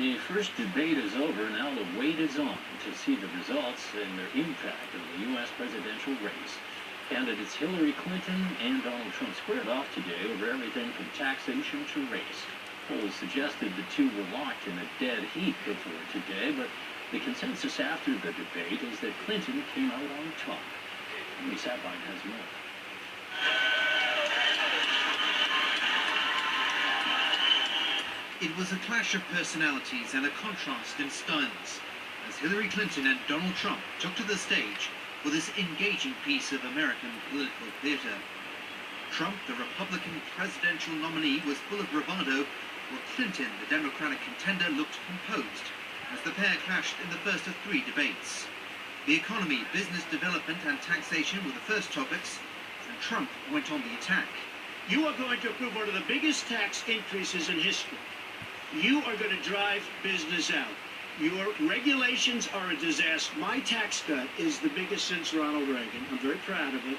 The first debate is over. Now the wait is on to see the results and their impact on the US presidential race. Candidates Hillary Clinton and Donald Trump squared off today over everything from taxation to race. Polls suggested the two were locked in a dead heat before today, but the consensus after the debate is that Clinton came out on top. Henry Sabine has more. It was a clash of personalities and a contrast in styles as Hillary Clinton and Donald Trump took to the stage for this engaging piece of American political theater. Trump, the Republican presidential nominee, was full of bravado, while Clinton, the Democratic contender, looked composed as the pair clashed in the first of three debates. The economy, business development and taxation were the first topics, and Trump went on the attack. You are going to approve one of the biggest tax increases in history. You are going to drive business out. Your regulations are a disaster. My tax cut is the biggest since Ronald Reagan. I'm very proud of it.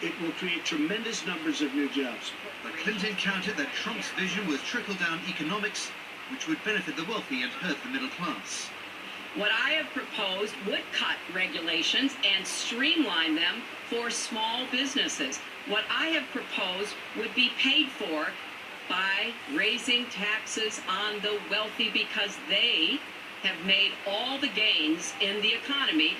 It will create tremendous numbers of new jobs. But Clinton countered that Trump's vision was trickle-down economics, which would benefit the wealthy and hurt the middle class. What I have proposed would cut regulations and streamline them for small businesses. What I have proposed would be paid for by raising taxes on the wealthy because they have made all the gains in the economy.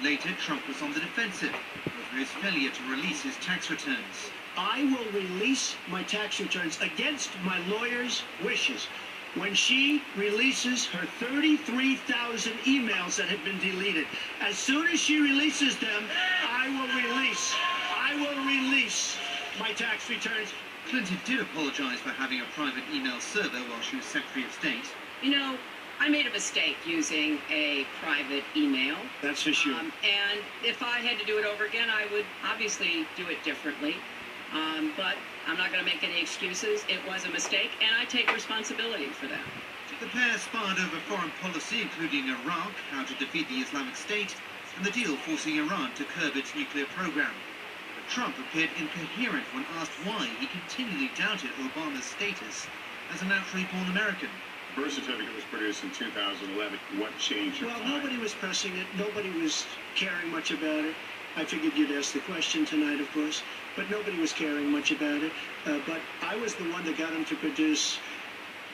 Later, Trump was on the defensive over his failure to release his tax returns. I will release my tax returns against my lawyer's wishes when she releases her 33,000 emails that have been deleted. As soon as she releases them, I will release my tax returns. Clinton did apologize for having a private email server while she was Secretary of State. You know, I made a mistake using a private email. That's for sure. And if I had to do it over again, I would obviously do it differently. But I'm not going to make any excuses. It was a mistake, and I take responsibility for that. The pair sparred over foreign policy, including Iraq, how to defeat the Islamic State, and the deal forcing Iran to curb its nuclear program. But Trump appeared incoherent when asked why he continually doubted Obama's status as a naturally born American. The birth certificate was produced in 2011. What changed your mind? Nobody was pressing it. Nobody was caring much about it. I figured you'd ask the question tonight, of course, but nobody was caring much about it. But I was the one that got him to produce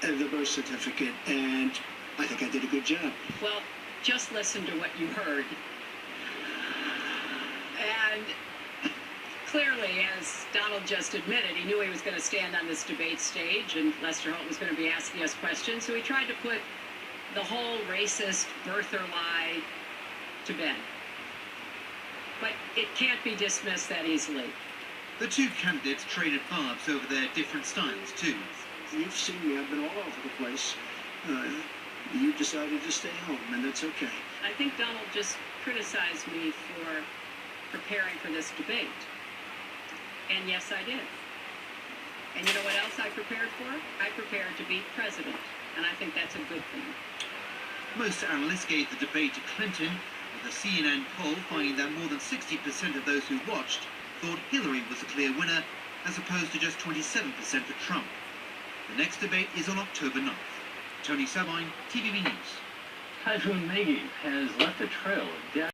the birth certificate, and I think I did a good job. Well, just listen to what you heard. And clearly, as Donald just admitted, he knew he was going to stand on this debate stage and Lester Holt was going to be asking us questions, so he tried to put the whole racist birther lie to bed. But it can't be dismissed that easily. The two candidates traded barbs over their different styles, too. You've seen me. I've been all over the place. You decided to stay home, and that's okay. I think Donald just criticized me for preparing for this debate. And yes, I did. And you know what else I prepared for? I prepared to be president. And I think that's a good thing. Most analysts gave the debate to Clinton, with a CNN poll finding that more than 60% of those who watched thought Hillary was a clear winner, as opposed to just 27% for Trump. The next debate is on October 9th. Tony Sabine, TVB News. Typhoon Maggie has left a trail of death.